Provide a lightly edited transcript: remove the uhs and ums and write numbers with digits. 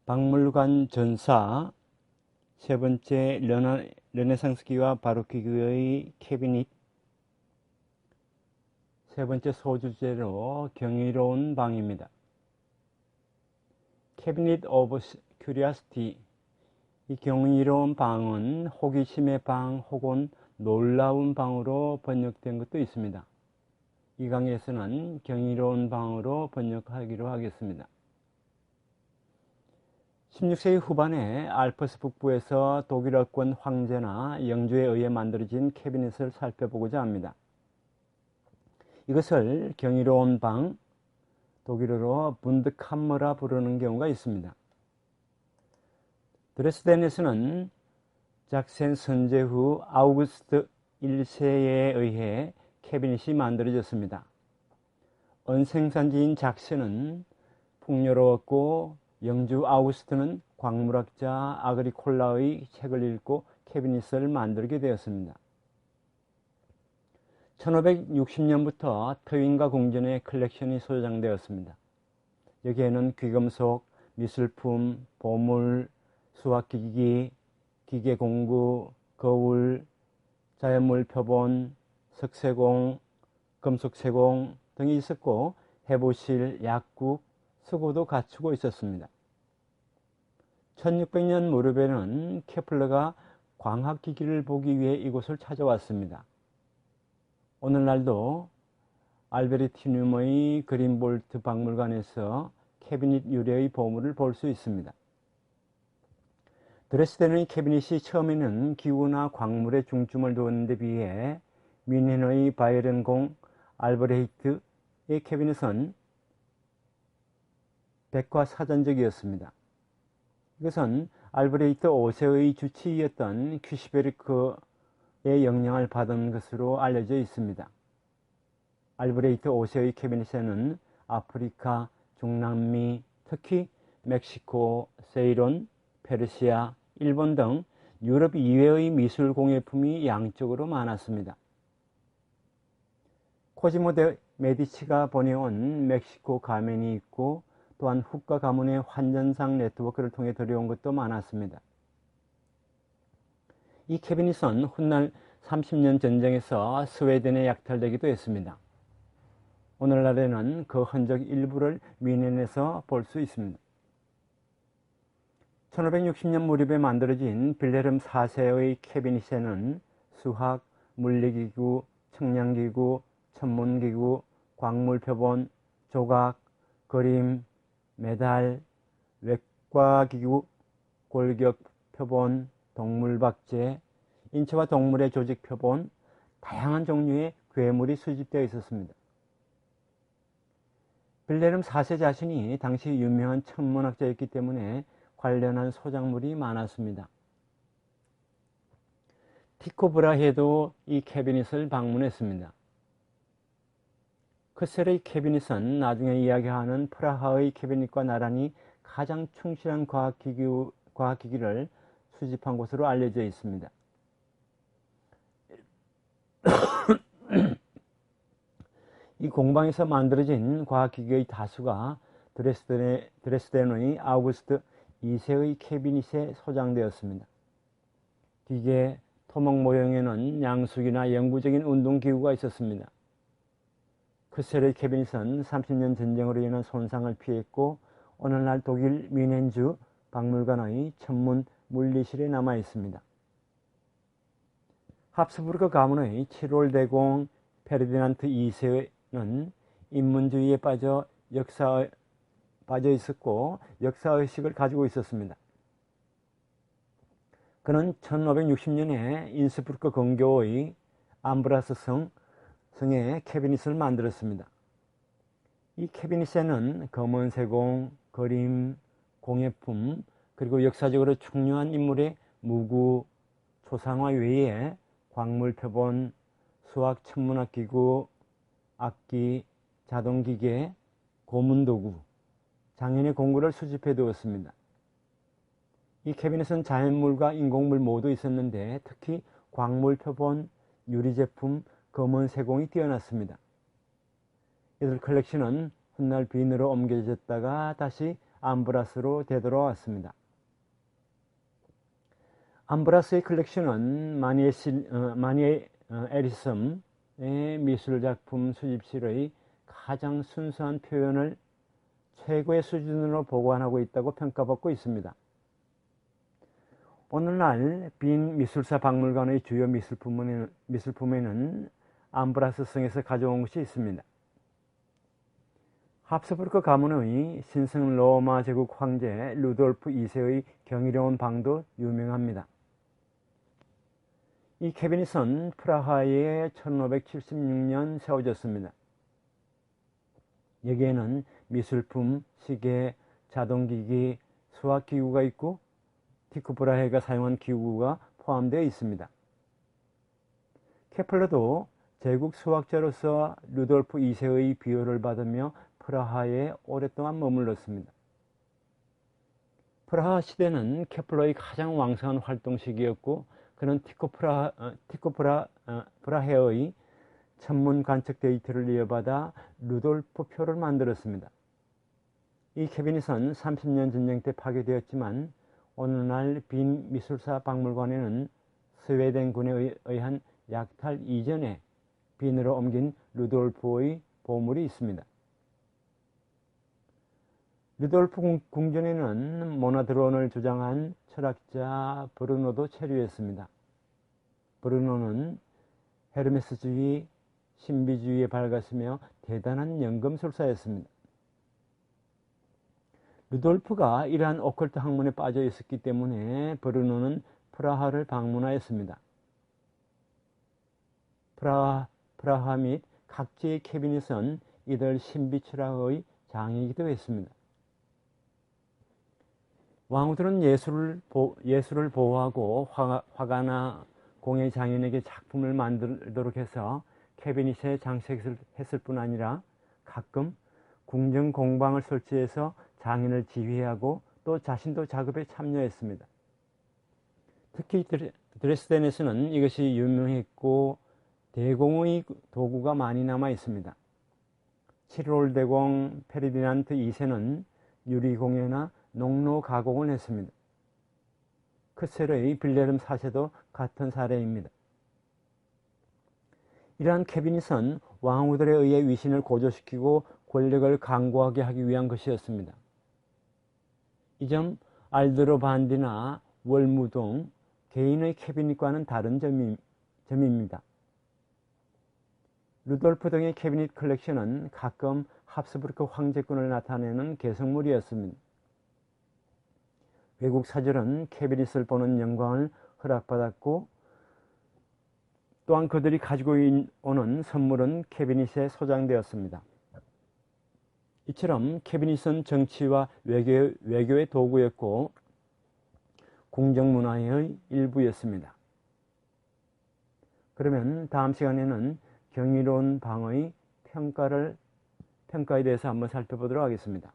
박물관 전사, 세 번째 르네상스기와 바로크기의 캐비닛, 세 번째 소주제로 경이로운 방입니다. 캐비닛 오브 큐리아시티, 이 경이로운 방은 호기심의 방 혹은 놀라운 방으로 번역된 것도 있습니다. 이 강의에서는 경이로운 방으로 번역하기로 하겠습니다. 16세기 후반에 알프스 북부에서 독일어권 황제나 영주에 의해 만들어진 캐비닛을 살펴보고자 합니다. 이것을 경이로운 방, 독일어로 분드캄머라 부르는 경우가 있습니다. 드레스덴에서는 작센 선제 후 아우구스트 1세에 의해 캐비닛이 만들어졌습니다. 언생산지인 작센은 풍요로웠고 영주 아우구스트는 광물학자 아그리콜라의 책을 읽고 캐비닛을 만들게 되었습니다. 1560년부터 트윈과 궁전의 컬렉션이 소장되었습니다. 여기에는 귀금속, 미술품, 보물, 수학기기, 기계공구, 거울, 자연물 표본, 석쇠공, 금속세공 등이 있었고 해부실, 약국, 서구도 갖추고 있었습니다. 1600년 무렵에는 케플러가 광학기기를 보기 위해 이곳을 찾아왔습니다. 오늘날도 알베르티늄의 그린볼트 박물관에서 캐비닛 유래의 보물을 볼 수 있습니다. 드레스덴의 캐비닛이 처음에는 기구나 광물에 중점을 두었는데 비해 뮌헨의 바이에른공 알브레히트의 캐비닛은 백과사전적이었습니다. 이것은 알브레히트 5세의 주치의였던 퀴시베르크의 영향을 받은 것으로 알려져 있습니다. 알브레히트 5세의 캐비닛에는 아프리카, 중남미, 특히 멕시코, 세이론, 페르시아, 일본 등 유럽 이외의 미술 공예품이 양쪽으로 많았습니다. 코지모 데 메디치가 보내온 멕시코 가면이 있고 또한 훅과 가문의 환전상 네트워크를 통해 들여온 것도 많았습니다. 이 캐비닛은 훗날 30년 전쟁에서 스웨덴에 약탈되기도 했습니다. 오늘날에는 그 흔적 일부를 뮌헨에서 볼 수 있습니다. 1560년 무렵에 만들어진 빌헤름 4세의 캐비닛에는 수학, 물리기구, 측량기구, 천문기구, 광물표본, 조각, 그림, 메달, 외과기구, 골격표본, 동물박제, 인체와 동물의 조직표본, 다양한 종류의 괴물이 수집되어 있었습니다. 빌헤름 4세 자신이 당시 유명한 천문학자였기 때문에 관련한 소작물이 많았습니다. 티코 브라헤도 이 캐비닛을 방문했습니다. 크셀의 캐비닛은 나중에 이야기하는 프라하의 캐비닛과 나란히 가장 충실한 과학기기를 수집한 곳으로 알려져 있습니다. 이 공방에서 만들어진 과학기기의 다수가 드레스덴의 아우구스트 2세의 캐비닛에 소장되었습니다. 기계, 토목 모형에는 양수기나 영구적인 운동기구가 있었습니다. 크셀의 캐비닛은 30년 전쟁으로 인한 손상을 피했고 오늘날 독일 뮌헨주 박물관의 천문 물리실에 남아 있습니다. 합스부르크 가문의 칠월 대공 페르디난트 2세는 인문주의에 빠져 있었고 역사의식을 가지고 있었습니다. 그는 1560년에 인스부르크 근교의 암브라스 성에 캐비닛을 만들었습니다. 이 캐비닛에는 검은세공, 그림, 공예품, 그리고 역사적으로 중요한 인물의 무구, 초상화 외에 광물표본, 수학 천문학기구, 악기, 자동기계, 고문도구, 장인의 공구를 수집해 두었습니다. 이 캐비닛은 자연물과 인공물 모두 있었는데 특히 광물표본, 유리제품, 검은세공이 뛰어났습니다. 이들 컬렉션은 훗날 빈으로 옮겨졌다가 다시 암브라스로 되돌아왔습니다. 암브라스의 컬렉션은 마니에 에리섬의 미술작품 수집실의 가장 순수한 표현을 최고의 수준으로 보관하고 있다고 평가받고 있습니다. 오늘날 빈 미술사 박물관의 주요 미술품에는 암브라스성에서 가져온 것이 있습니다. 합스부르크 가문의 신성 로마 제국 황제 루돌프 2세의 경이로운 방도 유명합니다. 이 캐비닛은 프라하에 1576년 세워졌습니다. 여기에는 미술품, 시계, 자동기기, 수학기구가 있고 티코 브라헤가 사용한 기구가 포함되어 있습니다. 케플러도 제국 수학자로서 루돌프 2세의 비호를 받으며 프라하에 오랫동안 머물렀습니다. 프라하 시대는 케플러의 가장 왕성한 활동 시기였고 그는 티코 브라헤의 천문 관측 데이터를 이어받아 루돌프 표를 만들었습니다. 이 캐비닛은 30년 전쟁 때 파괴되었지만 오늘날 빈 미술사 박물관에는 스웨덴군에 의한 약탈 이전에 빈으로 옮긴 루돌프의 보물이 있습니다. 루돌프 궁전에는 모나드론을 주장한 철학자 브루노도 체류했습니다. 브루노는 헤르메스주의, 신비주의에 밝았으며 대단한 연금술사였습니다. 루돌프가 이러한 오컬트 학문에 빠져 있었기 때문에 브루노는 프라하를 방문하였습니다. 프라하 및 각지의 캐비닛은 이들 신비 철학의 장이기도 했습니다. 왕후들은 예술을 보호하고 화가나 공예 장인에게 작품을 만들도록 해서 캐비닛에 장식했을 뿐 아니라 가끔 궁정 공방을 설치해서 장인을 지휘하고 또 자신도 작업에 참여했습니다. 특히 드레스덴에서는 이것이 유명했고 대공의 도구가 많이 남아 있습니다. 7월 대공 페르디난트 2세는 유리공예나 농로 가공을 했습니다. 크셀의 빌레름 4세도 같은 사례입니다. 이러한 캐비닛은 왕후들에 의해 위신을 고조시키고 권력을 강구하게 하기 위한 것이었습니다. 이 점 알드로 반디나 월무 등 개인의 캐비닛과는 다른 점입니다. 루돌프 등의 캐비닛 컬렉션은 가끔 합스부르크 황제권을 나타내는 개성물이었습니다. 외국 사절은 캐비닛을 보는 영광을 허락받았고 또한 그들이 가지고 오는 선물은 캐비닛에 소장되었습니다. 이처럼 캐비닛은 정치와 외교의 도구였고 궁정문화의 일부였습니다. 그러면 다음 시간에는 경이로운 방의 평가에 대해서 한번 살펴보도록 하겠습니다.